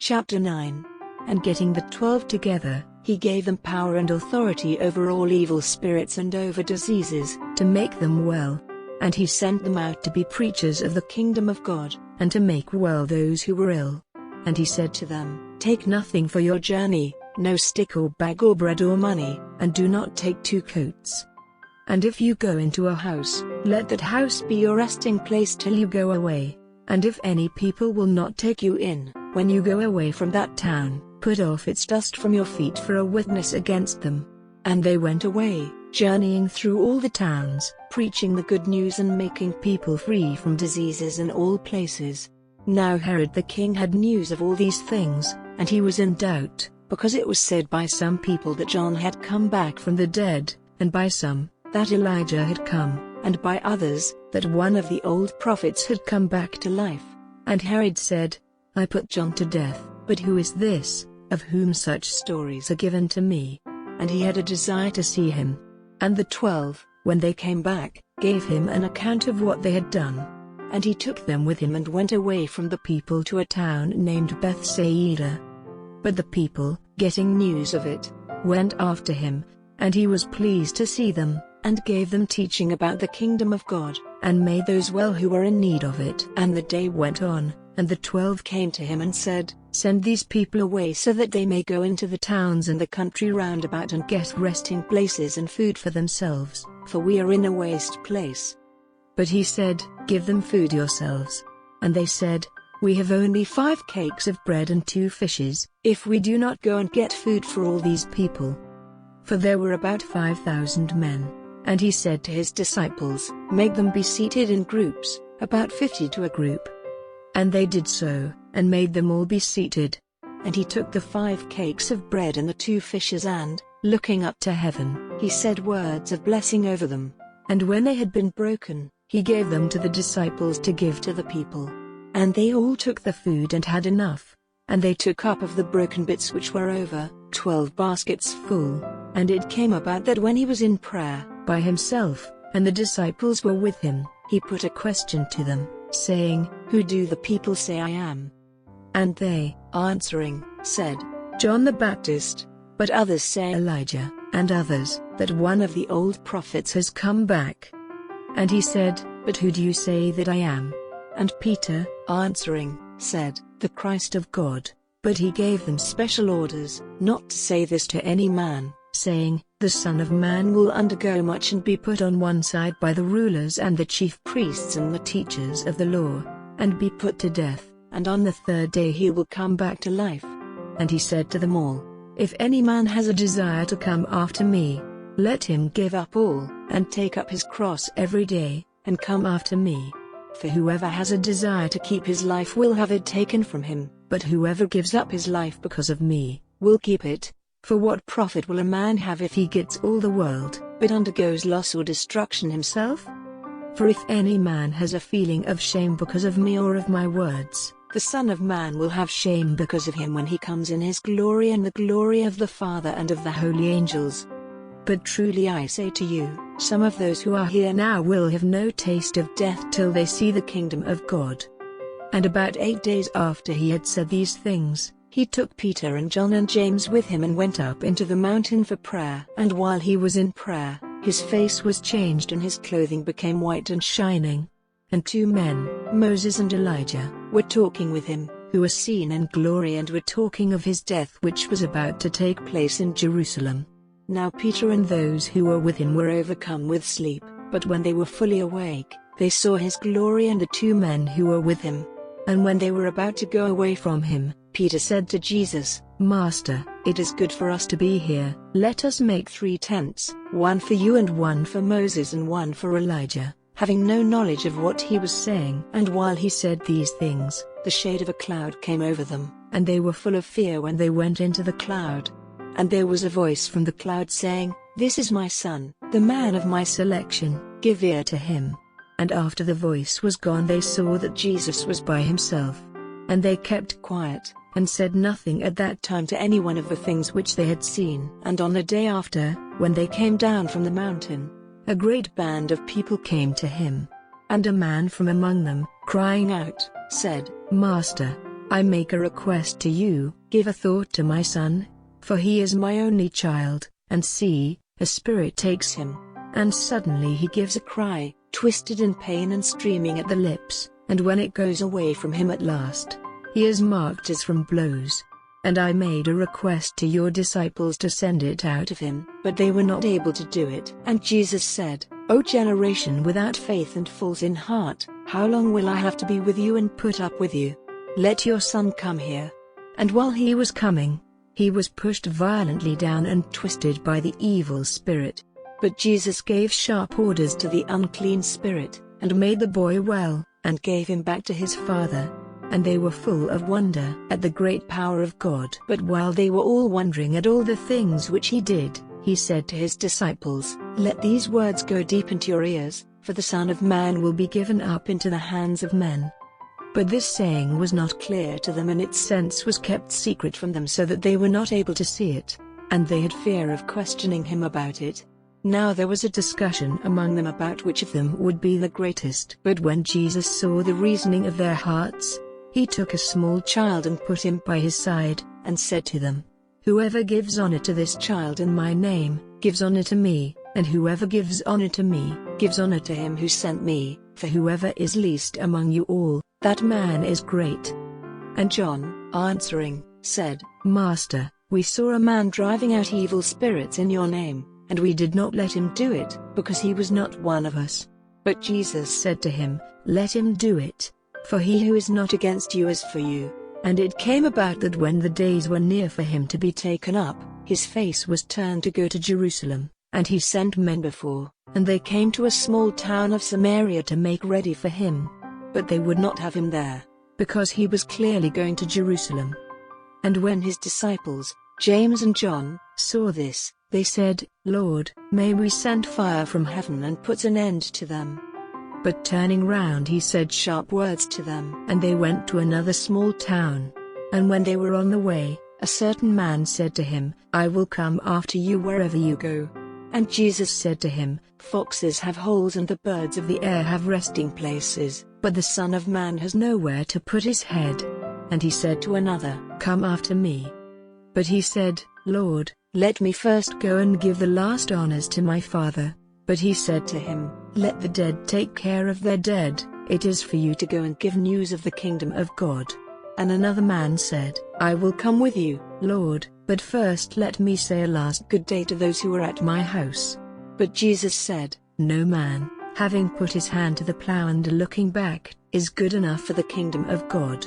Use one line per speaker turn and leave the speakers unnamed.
Chapter 9. And getting the 12 together, he gave them power and authority over all evil spirits and over diseases, to make them well. And he sent them out to be preachers of the kingdom of God, and to make well those who were ill. And he said to them, Take nothing for your journey, no stick or bag or bread or money, and do not take 2 coats. And if you go into a house, let that house be your resting place till you go away. And if any people will not take you in, when you go away from that town, put off its dust from your feet for a witness against them. And they went away, journeying through all the towns, preaching the good news and making people free from diseases in all places. Now Herod the king had news of all these things, and he was in doubt, because it was said by some people that John had come back from the dead, and by some, that Elijah had come, and by others, that one of the old prophets had come back to life. And Herod said, I put John to death, but who is this, of whom such stories are given to me? And he had a desire to see him. And the 12, when they came back, gave him an account of what they had done. And he took them with him and went away from the people to a town named Bethsaida. But the people, getting news of it, went after him, and he was pleased to see them, and gave them teaching about the kingdom of God, and made those well who were in need of it. And the day went on, and the 12 came to him and said, Send these people away so that they may go into the towns and the country round about and get resting places and food for themselves, for we are in a waste place. But he said, Give them food yourselves. And they said, We have only 5 cakes of bread and 2 fishes, if we do not go and get food for all these people. For there were about 5,000 men. And he said to his disciples, Make them be seated in groups, about 50 to a group. And they did so, and made them all be seated. And he took the 5 cakes of bread and the 2 fishes and, looking up to heaven, he said words of blessing over them. And when they had been broken, he gave them to the disciples to give to the people. And they all took the food and had enough. And they took up of the broken bits which were over 12 baskets full. And it came about that when he was in prayer, by himself, and the disciples were with him, he put a question to them, saying, Who do the people say I am? And they, answering, said, John the Baptist, but others say Elijah, and others, that one of the old prophets has come back. And he said, But who do you say that I am? And Peter, answering, said, The Christ of God. But he gave them special orders, not to say this to any man, saying, The Son of Man will undergo much and be put on one side by the rulers and the chief priests and the teachers of the law, and be put to death, and on the 3rd day he will come back to life. And he said to them all, If any man has a desire to come after me, let him give up all, and take up his cross every day, and come after me. For whoever has a desire to keep his life will have it taken from him, but whoever gives up his life because of me, will keep it. For what profit will a man have if he gets all the world, but undergoes loss or destruction himself? For if any man has a feeling of shame because of me or of my words, the Son of Man will have shame because of him when he comes in his glory and the glory of the Father and of the holy angels. But truly I say to you, some of those who are here now will have no taste of death till they see the kingdom of God. And about 8 days after he had said these things, he took Peter and John and James with him and went up into the mountain for prayer. And while he was in prayer, his face was changed and his clothing became white and shining. And 2 men, Moses and Elijah, were talking with him, who were seen in glory and were talking of his death which was about to take place in Jerusalem. Now Peter and those who were with him were overcome with sleep, but when they were fully awake, they saw his glory and the 2 men who were with him. And when they were about to go away from him, Peter said to Jesus, Master, it is good for us to be here. Let us make 3 tents, one for you and one for Moses and one for Elijah, having no knowledge of what he was saying. And while he said these things, the shade of a cloud came over them, and they were full of fear when they went into the cloud. And there was a voice from the cloud saying, This is my son, the man of my selection, give ear to him. And after the voice was gone they saw that Jesus was by himself. And they kept quiet, and said nothing at that time to anyone of the things which they had seen. And on the day after, when they came down from the mountain, a great band of people came to him. And a man from among them, crying out, said, Master, I make a request to you, give a thought to my son, for he is my only child, and see, a spirit takes him. And suddenly he gives a cry, twisted in pain and streaming at the lips, and when it goes away from him at last, he is marked as from blows. And I made a request to your disciples to send it out of him, but they were not able to do it. And Jesus said, O generation without faith and false in heart, how long will I have to be with you and put up with you? Let your son come here. And while he was coming, he was pushed violently down and twisted by the evil spirit. But Jesus gave sharp orders to the unclean spirit, and made the boy well, and gave him back to his father. And they were full of wonder at the great power of God. But while they were all wondering at all the things which he did, he said to his disciples, Let these words go deep into your ears, for the Son of Man will be given up into the hands of men. But this saying was not clear to them, and its sense was kept secret from them, so that they were not able to see it, and they had fear of questioning him about it. Now there was a discussion among them about which of them would be the greatest. But when Jesus saw the reasoning of their hearts, he took a small child and put him by his side, and said to them, Whoever gives honor to this child in my name, gives honor to me, and whoever gives honor to me, gives honor to him who sent me, for whoever is least among you all, that man is great. And John, answering, said, Master, we saw a man driving out evil spirits in your name, and we did not let him do it, because he was not one of us. But Jesus said to him, Let him do it, for he who is not against you is for you. And it came about that when the days were near for him to be taken up, his face was turned to go to Jerusalem, and he sent men before, and they came to a small town of Samaria to make ready for him. But they would not have him there, because he was clearly going to Jerusalem. And when his disciples, James and John, saw this, they said, Lord, may we send fire from heaven and put an end to them? But turning round he said sharp words to them. And they went to another small town. And when they were on the way, a certain man said to him, I will come after you wherever you go. And Jesus said to him, Foxes have holes and the birds of the air have resting places, but the Son of Man has nowhere to put his head. And he said to another, Come after me. But he said, Lord, let me first go and give the last honors to my Father. But he said to him, Let the dead take care of their dead, it is for you to go and give news of the kingdom of God. And another man said, I will come with you, Lord, but first let me say a last good day to those who are at my house. But Jesus said, No man, having put his hand to the plow and looking back, is good enough for the kingdom of God.